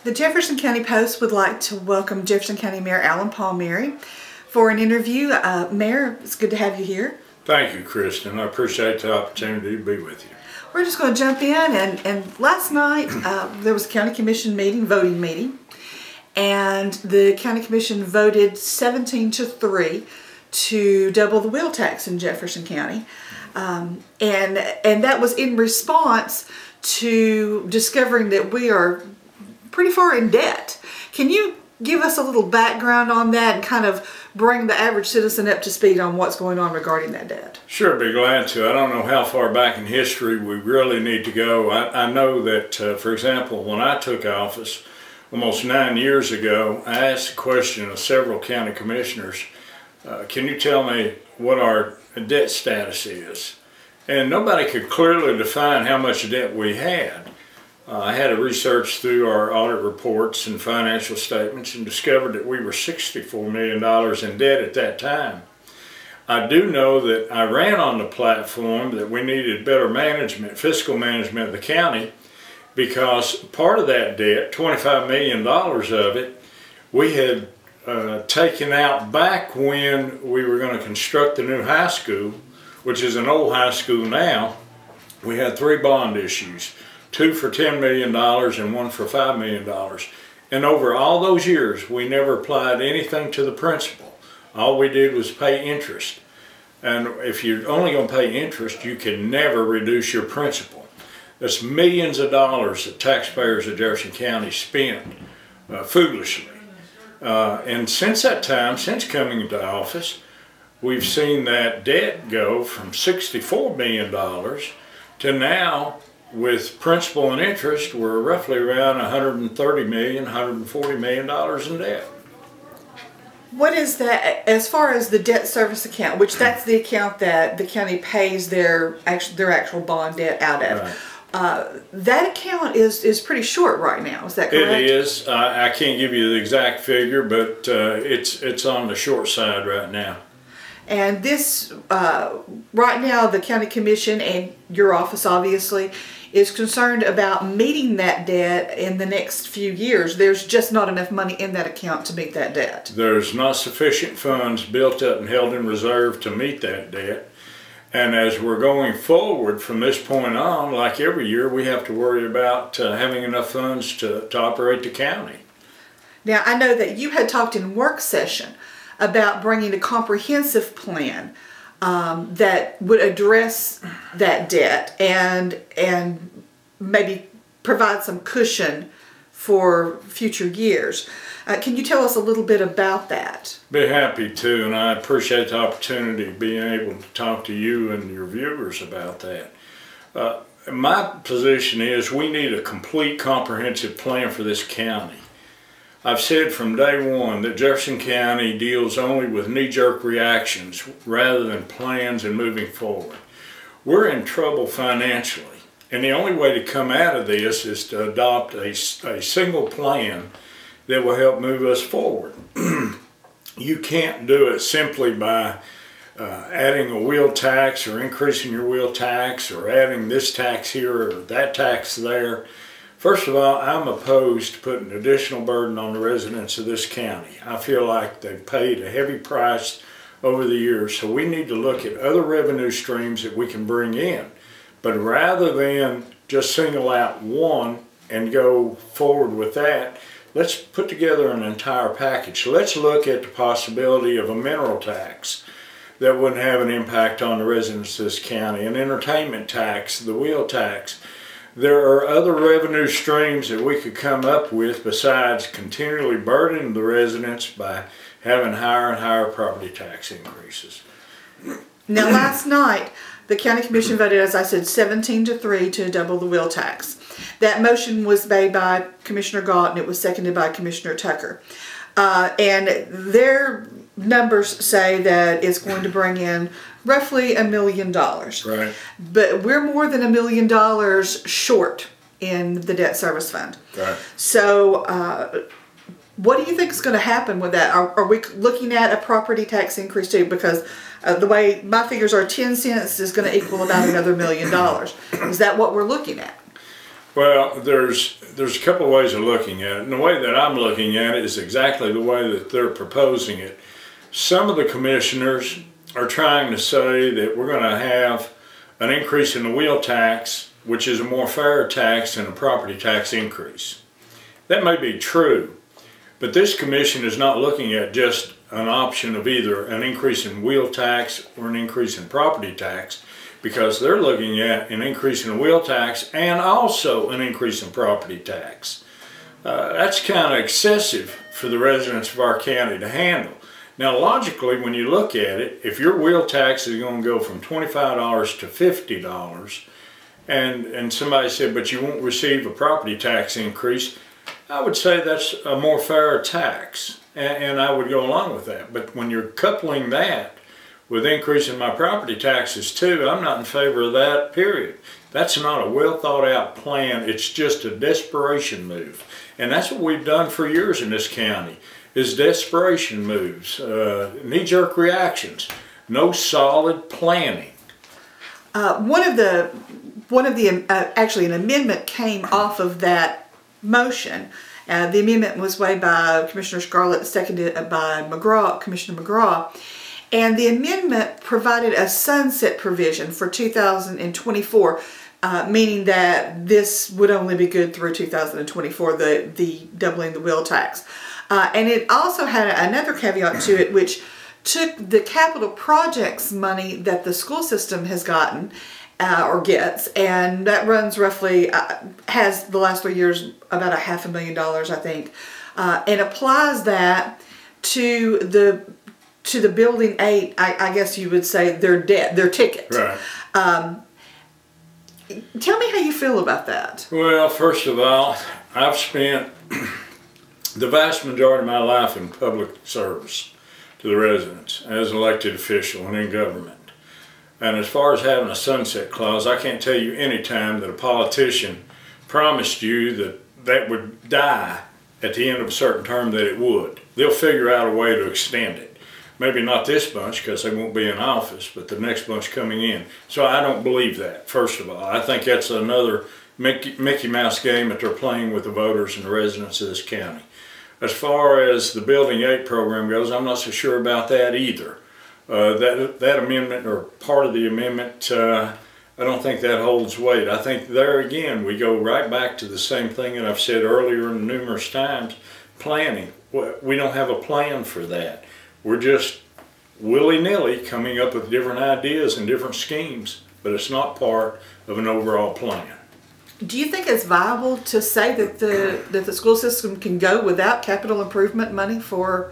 The Jefferson County Post would like to welcome Jefferson County Mayor Alan Palmieri for an interview. Mayor, it's good to have you here. Thank you, Kristen. I appreciate the opportunity to be with you. We're just going to jump in, and last night there was a County Commission meeting, voting meeting, and the County Commission voted 17-3 to double the wheel tax in Jefferson County, and that was in response to discovering that we are pretty far in debt. Can you give us a little background on that and kind of bring the average citizen up to speed on what's going on regarding that debt? Sure, be glad to. I don't know how far back in history we really need to go. I know that, for example, when I took office almost 9 years ago, I asked the question of several county commissioners, can you tell me what our debt status is? And nobody could clearly define how much debt we had. I had to research through our audit reports and financial statements and discovered that we were $64 million in debt at that time. I do know that I ran on the platform that we needed better management, fiscal management of the county, because part of that debt, $25 million of it, we had taken out back when we were going to construct the new high school, which is an old high school now. We had 3 bond issues. 2 for $10 million and 1 for $5 million. And over all those years, we never applied anything to the principal. All we did was pay interest. And if you're only going to pay interest, you can never reduce your principal. That's millions of dollars that taxpayers of Jefferson County spent foolishly. And since that time, since coming into office, we've seen that debt go from $64 million to now, with principal and interest, we're roughly around $130 million, $140 million in debt. What is that, as far as the debt service account, which that's the account that the county pays their actual bond debt out of? Right. That account is pretty short right now, is that correct? It is. I can't give you the exact figure, but it's on the short side right now. And this, right now, the County Commission and your office obviously is concerned about meeting that debt in the next few years. There's just not enough money in that account to meet that debt. There's not sufficient funds built up and held in reserve to meet that debt. And as we're going forward from this point on, like every year, we have to worry about having enough funds to operate the county. Now, I know that you had talked in work session about bringing a comprehensive plan that would address that debt and maybe provide some cushion for future years. Can you tell us a little bit about that? Be happy to, and I appreciate the opportunity of being able to talk to you and your viewers about that. My position is we need a complete comprehensive plan for this county. I've said from day one that Jefferson County deals only with knee-jerk reactions rather than plans and moving forward. We're in trouble financially, and the only way to come out of this is to adopt a single plan that will help move us forward. You can't do it simply by adding a wheel tax or increasing your wheel tax or adding this tax here or that tax there. First of all, I'm opposed to putting additional burden on the residents of this county. I feel like they've paid a heavy price over the years, so we need to look at other revenue streams that we can bring in. But rather than just single out one and go forward with that, let's put together an entire package. Let's look at the possibility of a mineral tax that wouldn't have an impact on the residents of this county, an entertainment tax, the wheel tax. There are other revenue streams that we could come up with besides continually burdening the residents by having higher and higher property tax increases. Now, last night, the County Commission voted, as I said, 17-3 to double the wheel tax. That motion was made by Commissioner Galt and it was seconded by Commissioner Tucker. And their numbers say that it's going to bring in roughly $1 million. Right. But we're more than $1 million short in the debt service fund. Right. So what do you think is going to happen with that? Are we looking at a property tax increase too? Because the way my figures are, 10 cents is going to equal about another $1 million. Is that what we're looking at? Well, there's a couple of ways of looking at it, and the way that I'm looking at it is exactly the way that they're proposing it. Some of the commissioners are trying to say that we're going to have an increase in the wheel tax, which is a more fair tax than a property tax increase. That may be true, but this commission is not looking at just an option of either an increase in wheel tax or an increase in property tax, because they're looking at an increase in the wheel tax and also an increase in property tax. That's kind of excessive for the residents of our county to handle. Now logically, when you look at it, if your wheel tax is going to go from $25 to $50, and somebody said, but you won't receive a property tax increase, I would say that's a more fair tax, and I would go along with that. But when you're coupling that with increasing my property taxes too, I'm not in favor of that, period. That's not a well thought out plan. It's just a desperation move. And that's what we've done for years in this county, is desperation moves, knee-jerk reactions, no solid planning. Actually an amendment came off of that motion. The amendment was made by Commissioner Scarlett, seconded by Commissioner McGraw. And the amendment provided a sunset provision for 2024, meaning that this would only be good through 2024, the doubling the wheel tax. And it also had another caveat to it, which took the capital projects money that the school system has gotten or gets, and that runs roughly, has the last 3 years about $500,000, I think, and applies that to the Building 8, I guess you would say, their debt, their ticket. Right. Tell me how you feel about that. Well, first of all, I've spent the vast majority of my life in public service to the residents as an elected official and in government. And as far as having a sunset clause, I can't tell you any time that a politician promised you that that would die at the end of a certain term that it would. They'll figure out a way to extend it. Maybe not this bunch because they won't be in office, but the next bunch coming in. So I don't believe that, first of all. I think that's another Mickey Mouse game that they're playing with the voters and the residents of this county. As far as the Building 8 program goes, I'm not so sure about that either. That amendment, or part of the amendment, I don't think that holds weight. I think there again we go right back to the same thing that I've said earlier numerous times, planning. We don't have a plan for that. We're just willy-nilly coming up with different ideas and different schemes, but it's not part of an overall plan. Do you think it's viable to say that the school system can go without capital improvement money for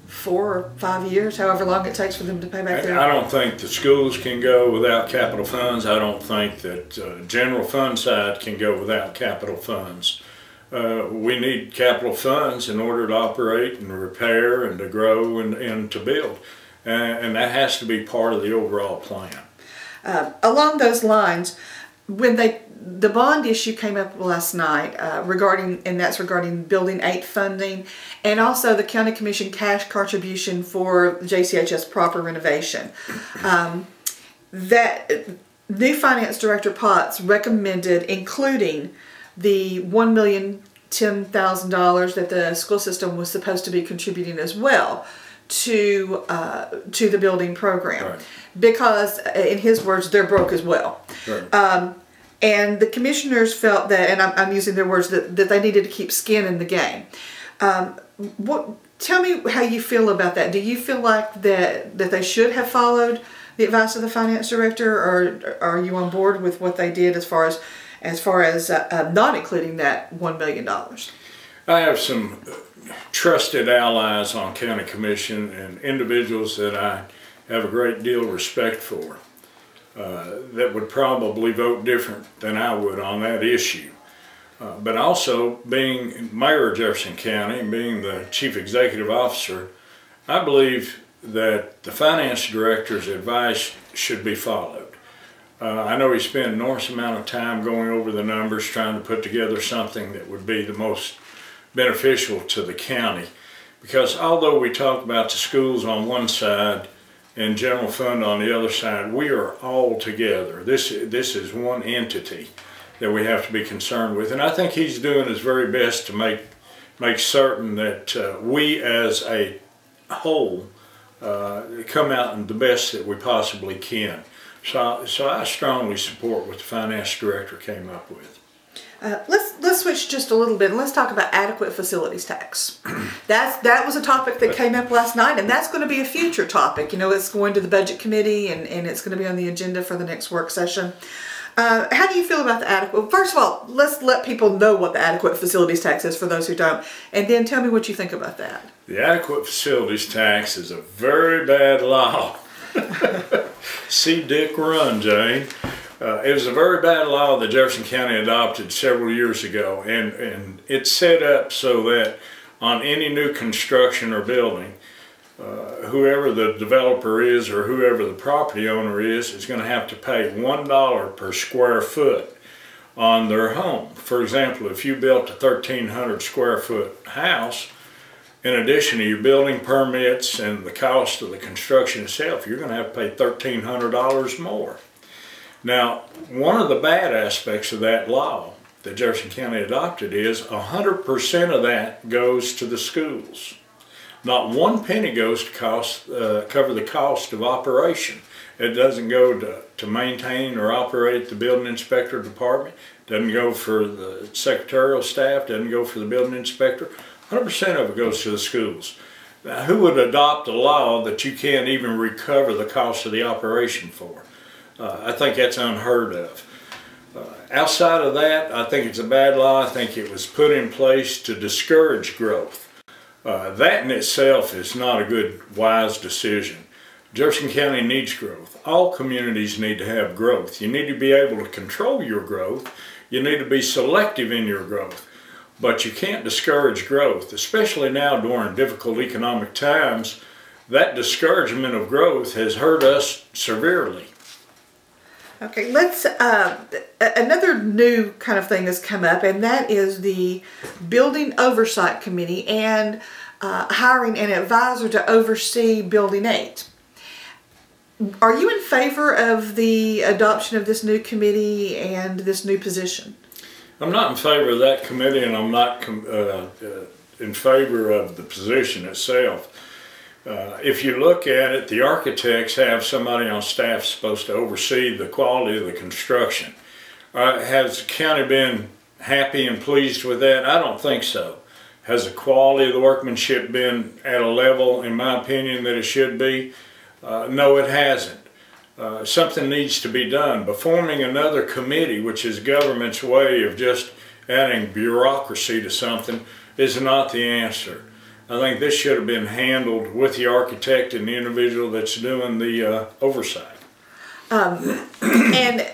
4 or 5 years, however long it takes for them to pay back their... I don't think the schools can go without capital funds. I don't think that general fund side can go without capital funds. We need capital funds in order to operate and repair and to grow and to build. And that has to be part of the overall plan. Along those lines, when the bond issue came up last night regarding Building 8 funding, and also the County Commission cash contribution for JCHS proper renovation. That new Finance Director Potts recommended including the $1,010,000 that the school system was supposed to be contributing as well to the building program, right. Because in his words, they're broke as well. Right. And the commissioners felt that, and I'm using their words, that they needed to keep skin in the game. Tell me how you feel about that. Do you feel like that they should have followed the advice of the finance director, or are you on board with what they did as far as not including that $1 million? I have some trusted allies on county commission and individuals that I have a great deal of respect for. That would probably vote different than I would on that issue. But also, being mayor of Jefferson County and being the chief executive officer, I believe that the finance director's advice should be followed. I know he spent an enormous amount of time going over the numbers, trying to put together something that would be the most beneficial to the county. Because although we talk about the schools on one side and general fund on the other side, we are all together. This is one entity. that we have to be concerned with. And I think he's doing his very best to make certain that we as a whole come out in the best that we possibly can. So I strongly support what the finance director came up with. Let's switch just a little bit and let's talk about adequate facilities tax. That was a topic that came up last night, and that's going to be a future topic. You know, it's going to the budget committee and it's going to be on the agenda for the next work session. How do you feel about the adequate? Well, first of all, let's let people know what the adequate facilities tax is for those who don't, and then tell me what you think about that. The adequate facilities tax is a very bad law. See Dick run, Jane. It was a very bad law that Jefferson County adopted several years ago, and it's set up so that on any new construction or building, whoever the developer is or whoever the property owner is going to have to pay $1 per square foot on their home. For example, if you built a 1,300 square foot house, in addition to your building permits and the cost of the construction itself, you're going to have to pay $1,300 more. Now, one of the bad aspects of that law that Jefferson County adopted is 100% of that goes to the schools. Not one penny goes to cover the cost of operation. It doesn't go to maintain or operate the building inspector department. Doesn't go for the secretarial staff. Doesn't go for the building inspector. 100% of it goes to the schools. Now, who would adopt a law that you can't even recover the cost of the operation for? I think that's unheard of. Outside of that, I think it's a bad law. I think it was put in place to discourage growth. That in itself is not a good, wise decision. Jefferson County needs growth. All communities need to have growth. You need to be able to control your growth. You need to be selective in your growth. But you can't discourage growth, especially now during difficult economic times. That discouragement of growth has hurt us severely. Okay, let's, another new kind of thing has come up, and that is the Building Oversight Committee and hiring an advisor to oversee Building 8. Are you in favor of the adoption of this new committee and this new position? I'm not in favor of that committee, and I'm not in favor of the position itself. If you look at it, the architects have somebody on staff supposed to oversee the quality of the construction. Has the county been happy and pleased with that? I don't think so. Has the quality of the workmanship been at a level, in my opinion, that it should be? No, it hasn't. Something needs to be done. But forming another committee, which is government's way of just adding bureaucracy to something, is not the answer. I think this should have been handled with the architect and the individual that's doing the oversight. And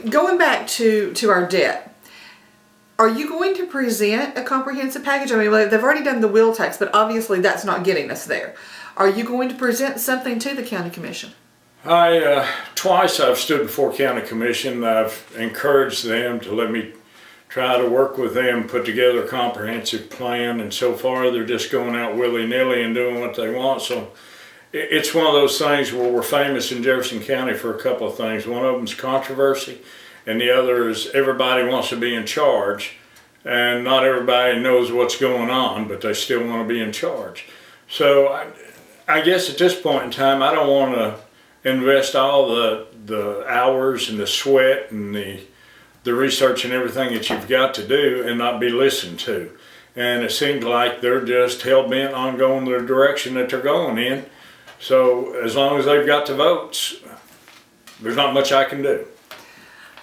going back to our debt, are you going to present a comprehensive package? I mean, they've already done the wheel tax, but obviously that's not getting us there. Are you going to present something to the county commission? Twice I've stood before county commission. I've encouraged them to let me try to work with them, put together a comprehensive plan, and so far they're just going out willy-nilly and doing what they want. So it's one of those things where we're famous in Jefferson County for a couple of things. One of them is controversy, and the other is everybody wants to be in charge, and not everybody knows what's going on, but they still want to be in charge. So I guess at this point in time, I don't want to invest all the hours and the sweat and the research and everything that you've got to do and not be listened to. And it seems like they're just hell-bent on going the direction that they're going in. So as long as they've got the votes, there's not much I can do.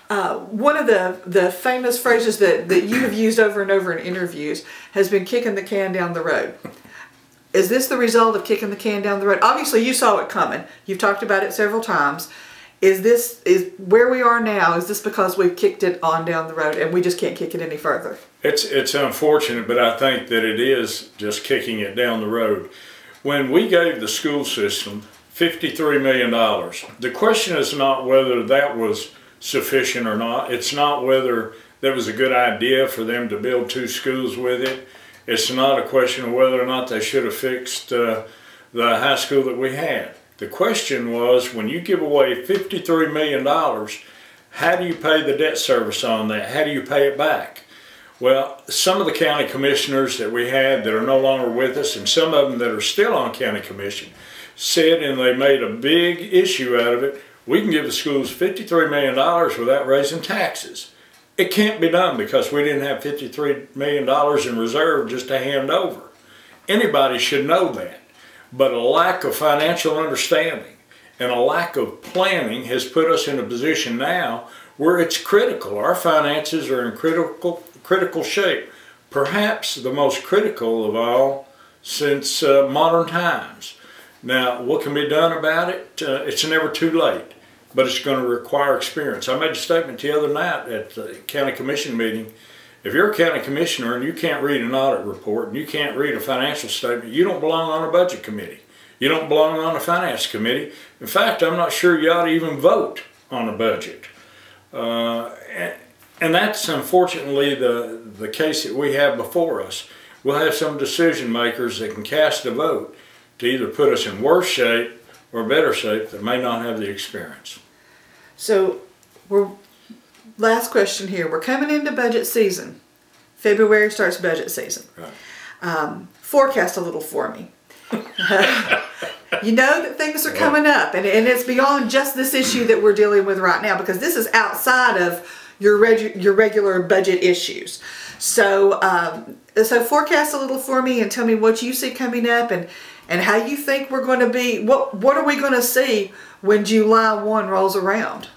One of the famous phrases that you have used over and over in interviews has been kicking the can down the road. Is this the result of kicking the can down the road? Obviously you saw it coming. You've talked about it several times. Is where we are now, is this because we've kicked it on down the road and we just can't kick it any further? It's unfortunate, but I think that it is just kicking it down the road. When we gave the school system $53 million, the question is not whether that was sufficient or not. It's not whether that was a good idea for them to build 2 schools with it. It's not a question of whether or not they should have fixed the high school that we had. The question was, when you give away $53 million, How do you pay the debt service on that? How do you pay it back? Well, some of the county commissioners that we had that are no longer with us, and some of them that are still on county commission, said, and they made a big issue out of it, we can give the schools $53 million without raising taxes. It can't be done because we didn't have $53 million in reserve just to hand over. Anybody should know that. But a lack of financial understanding and a lack of planning has put us in a position now where it's critical. Our finances are in critical shape. Perhaps the most critical of all since modern times. Now, what can be done about it? It's never too late, but it's going to require experience. I made a statement the other night at the county commission meeting. If you're a county commissioner and you can't read an audit report and you can't read a financial statement, you don't belong on a budget committee. You don't belong on a finance committee. In fact, I'm not sure you ought to even vote on a budget. And that's unfortunately the case that we have before us. We'll have some decision makers that can cast a vote to either put us in worse shape or better shape that may not have the experience. So, last question here. We're coming into budget season. February starts budget season. Right. Forecast a little for me. You know that things are coming up, and it's beyond just this issue that we're dealing with right now, because this is outside of your regular budget issues. So, so forecast a little for me and tell me what you see coming up and how you think we're going to be. What are we going to see when July 1 rolls around?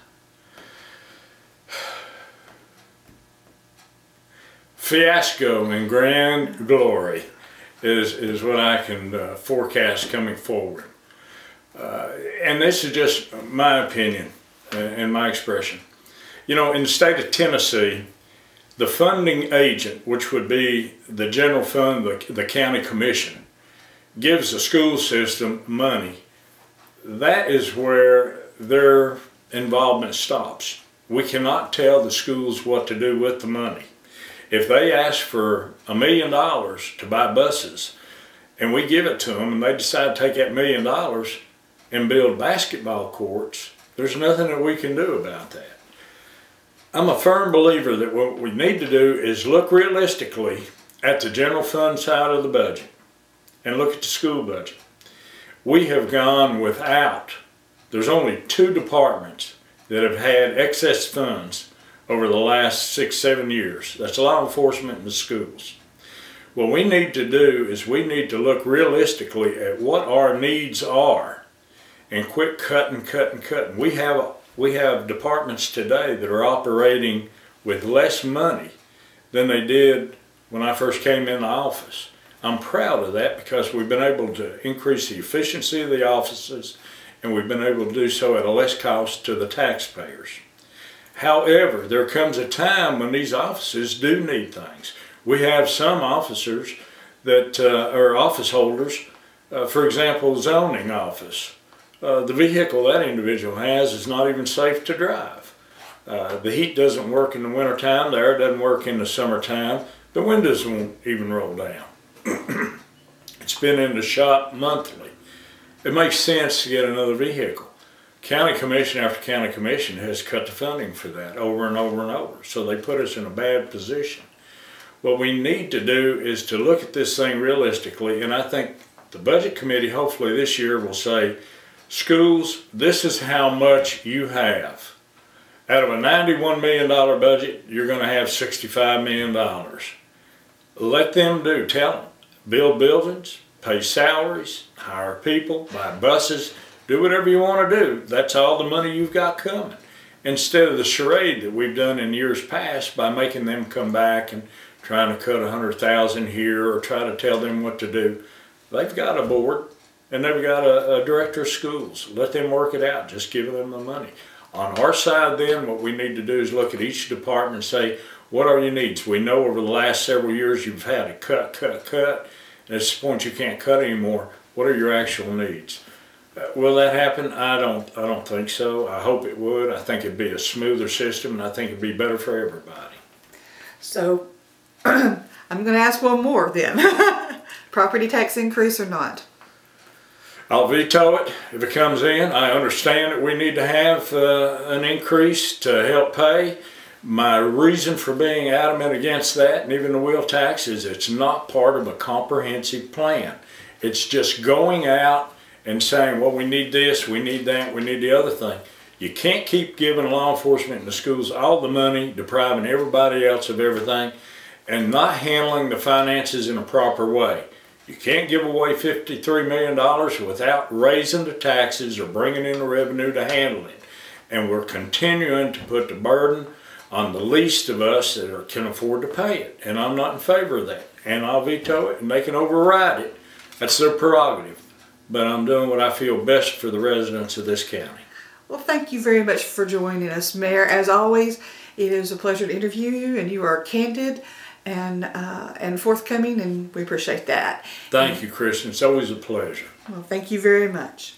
Fiasco in grand glory is what I can forecast coming forward. And this is just my opinion and my expression. You know, in the state of Tennessee, the funding agent, which would be the general fund, the county commission, gives the school system money. That is where their involvement stops. We cannot tell the schools what to do with the money. If they ask for $1 million to buy buses, and we give it to them, and they decide to take that $1 million and build basketball courts, there's nothing that we can do about that. I'm a firm believer that what we need to do is look realistically at the general fund side of the budget and look at the school budget. We have gone without, there's only 2 departments that have had excess funds over the last 6-7 years. That's law enforcement and the schools. What we need to do is we need to look realistically at what our needs are and quit cutting. We have departments today that are operating with less money than they did when I first came in the office. I'm proud of that because we've been able to increase the efficiency of the offices, and we've been able to do so at a less cost to the taxpayers. However, there comes a time when these offices do need things. We have some officers that are office holders, for example, zoning office. The vehicle that individual has is not even safe to drive. The heat doesn't work in the wintertime, the air doesn't work in the summertime, the windows won't even roll down. It's been in the shop monthly. It makes sense to get another vehicle. County commission after county commission has cut the funding for that over and over and over, so they put us in a bad position. What we need to do is to look at this thing realistically, and I think the budget committee hopefully this year will say, schools, this is how much you have. Out of a $91 million budget, you're going to have $65 million. Let them tell them, build buildings, pay salaries, hire people, buy buses, do whatever you want to do. That's all the money you've got coming. Instead of the charade that we've done in years past by making them come back and trying to cut $100,000 here or try to tell them what to do. They've got a board and they've got a director of schools. Let them work it out. Just give them the money. On our side then, what we need to do is look at each department and say, what are your needs? We know over the last several years you've had to cut. And at this point you can't cut anymore. What are your actual needs? Will that happen? I don't think so. I hope it would. I think it'd be a smoother system, and I think it'd be better for everybody. So, I'm going to ask one more then. Property tax increase or not? I'll veto it if it comes in. I understand that we need to have an increase to help pay. My reason for being adamant against that, and even the wheel tax, is it's not part of a comprehensive plan. It's just going out and saying, well, we need this, we need that, we need the other thing. You can't keep giving law enforcement in the schools all the money, depriving everybody else of everything, and not handling the finances in a proper way. You can't give away $53 million without raising the taxes or bringing in the revenue to handle it. And we're continuing to put the burden on the least of us that can afford to pay it. And I'm not in favor of that. And I'll veto it, and they can override it. That's their prerogative. But I'm doing what I feel best for the residents of this county. Well, thank you very much for joining us, Mayor. As always, it is a pleasure to interview you, and you are candid and forthcoming, and we appreciate that. Thank you, Kristen. It's always a pleasure. Well, thank you very much.